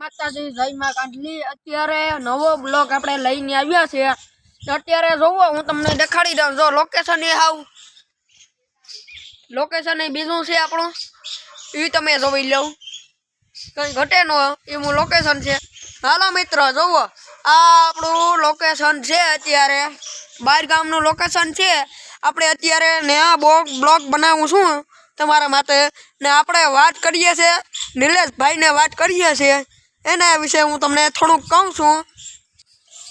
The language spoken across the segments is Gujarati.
માતાજી જય માં કાંઠલી અત્યારે નવો બ્લોગ આપણે લઈને આવ્યા છે। અત્યારે જોવો હું તમને દેખાડી દઉં। જો લોકેશન એ હાવ લોકેશન એ બીજું છે આપણું, એ તમે જોઈ લો, કઈ ઘટે નો એવું લોકેશન છે। હાલો મિત્રો જોવો, આ આપણું લોકેશન છે। અત્યારે બહાર ગામનું લોકેશન છે। આપણે અત્યારે નયા બ્લોગ બનાવું છું તમારા માટે, ને આપણે વાત કરીએ છીએ નિલેશભાઈને, વાત કરીએ છીએ એના વિશે હું તમને થોડુંક કહું છું।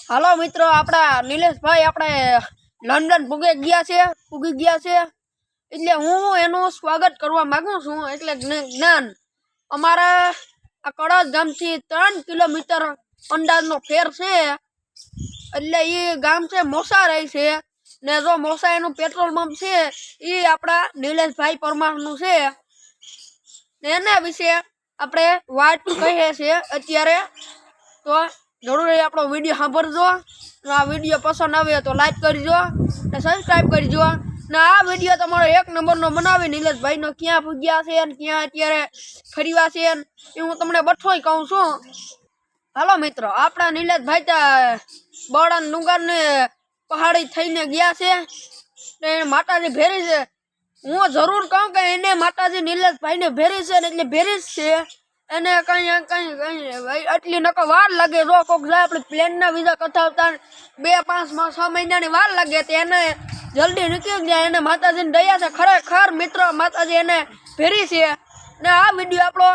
હાલો મિત્રો, આપણા નિલેશભાઈ આપણે લંડન પૂગી ગયા છે, એટલે હું એનું સ્વાગત કરવા માગું છું। એટલે જ્ઞાન અમારા આ કડજ ગામથી 3 કિલોમીટર અંદાજનો ફેર છે, એટલે એ ગામ છે મોસા રહે છે, ને જો મોસા એનું પેટ્રોલ પંપ છે એ આપણા નિલેશભાઈ પરમારનું છે, એના વિશે આપણે વાત કહીએ છીએ અત્યારે। તો જરૂરી આપણો વિડીયો સાંભળજો, આ વિડીયો પસંદ આવે તો લાઈક કરજો ને સબસ્ક્રાઈબ કરજો, ને આ વિડીયો તમારો 1 નંબરનો બનાવી નિલેશભાઈનો ક્યાં પૂગ્યા છે ને ક્યાં અત્યારે ફરવા છે એ હું તમને બધુંય કહું છું। હાલો મિત્રો, આપણા નિલેશભાઈ ત્યાં બળદ ડુંગરને પહાડી થઈને ગયા છે, ને માતાજી ભેરી છે। હું જરૂર કહું કે એને માતાજી નિલેશભાઈને ભેરી છે ને એટલે ભેરી જ છે, એને કઈ આટલી નકો વાર લાગે। જો કોક જાય આપણે પ્લેનના વિઝા કથાવતા 2-5-6 મહિનાની વાર લાગે, તો એને જલ્દી નીકળી જાય। એને માતાજીની દયા છે, ખરેખર મિત્રો માતાજી એને ભેરી છે। ને આ વિડીયો આપણો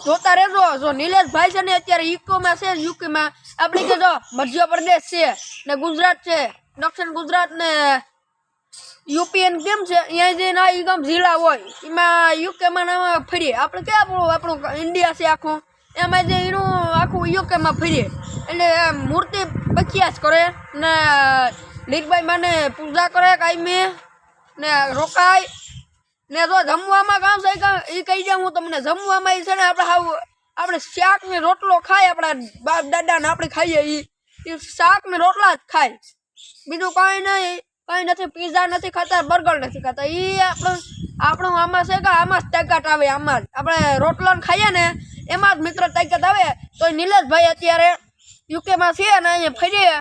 જોતા રહેજો। જો નિલેશભાઈ છે ને અત્યારે યુકેમાં છે, યુકેમાં આપણે કે જો મધ્યપ્રદેશ છે ને ગુજરાત છે, દક્ષિણ ગુજરાત ને યુપીએન કેમ છે, અહીંયા જઈને આ ગામ જિલ્લા હોય એમાં યુકેમાં ફરીએ આપણે કે આપણું ઇન્ડિયા છે આખું, એમાં જે એનું આખું યુકેમાં ફરીએ, એટલે મૂર્તિ પ્રખ્યાત કરે ને લીલબાઈ માને પૂજા કરે કાયમી ને રોકાય ને। જો જમવામાં કામ છે એ કહી દઉં હું તમને, જમવામાં એ છે ને આપણે શાક ને રોટલો ખાય, આપણા બાપ દાદા ને આપણે ખાઈએ એ શાક ને રોટલા જ ખાય, બીજું કઈ નહીં, કઈ નથી, પીઝા નથી ખાતા, બર્ગર નથી ખાતા। એ આપણું આમાં છે કે આમાં જ તાકાત આવે, આમાં જ આપણે રોટલો ખાઈએ ને એમાં જ મિત્ર તાકાત આવે। તો નિલેશભાઈ અત્યારે યુકેમાં છે ને અહીંયા ફરીએ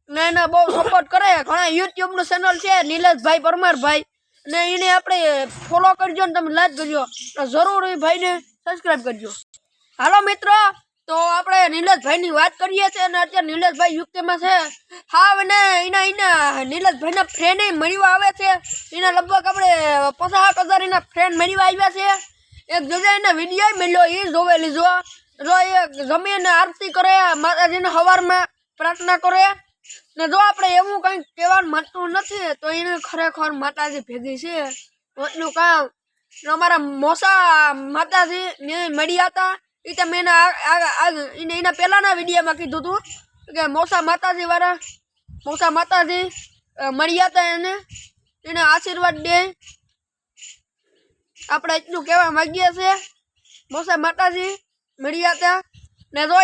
ને એને બહુ સપોર્ટ કરે, ઘણા યુટ્યુબનું ચેનલ છે નિલેશભાઈ પરમારભાઈ, ને એને આપણે ફોલો કરજો ને તમે લાઈક કરજો, જરૂર એ ભાઈને સબસ્ક્રાઈબ કરજો। હાલો મિત્રો, તો આપણે નિલેશભાઈની વાત કરીએ છીએ ને અત્યારે નિલેશભાઈ યુકેમાં છે। હા, અને એના નિલેશભાઈના ફ્રેન્ડ મળવા આવે છે, એના લગભગ આપણે 50,000 એના ફ્રેન્ડ મળવા આવ્યા છે। એક જગ્યાએ એના વિડીયો મળ્યો, એ જોવે લીધો। જો એ જમીને આરતી કરે, માતાજીને સવારમાં પ્રાર્થના કરે ને, જો આપણે એવું કંઈક કહેવાનું મળતું નથી તો એને ખરેખર માતાજી ભેગી છે એટલું કામ। અમારા મોસા માતાજી ને મળ્યા હતા, એ તમે એના પહેલાના વિડીયોમાં કીધું હતું કે મોસા માતાજી મળ્યા હતા, એને આશીર્વાદ દે, આપણે એટલું કહેવા માંગીએ છીએ। મોસા માતાજી મળ્યા હતા ને જો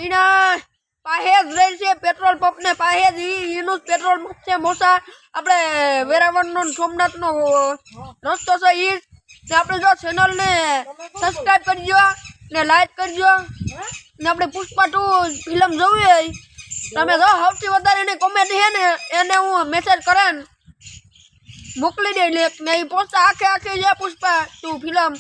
એના પાસે જ રહે છે પેટ્રોલ પંપ ને પાસે જ એનું પેટ્રોલ પંપ છે મોસા, આપણે વેરાવળનો સોમનાથનો રસ્તો છે એ જ। આપણે જો ચેનલને સબસ્ક્રાઈબ કરજો ને લાઈક કરજો ને આપણે પુષ્પા 2 ફિલ્મ જોવી હોય તમે જો સૌથી વધારે એની કોમેડી છે ને એને હું મેસેજ કરે ને મોકલી દે લેખ ને એ પોસ્ટ આખે જે પુષ્પા 2 ફિલ્મ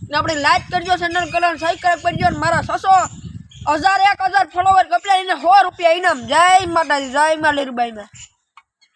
ને આપણે લાઈક કરજો, ચેનલ કલર સબસ્ક્રાઈબ કરજો ને મારા 600,000 1,000 ફોલોવર કપડા એને 100 રૂપિયા ઇનામ। જય માતાજી, જય માં લીરબાઈમાં।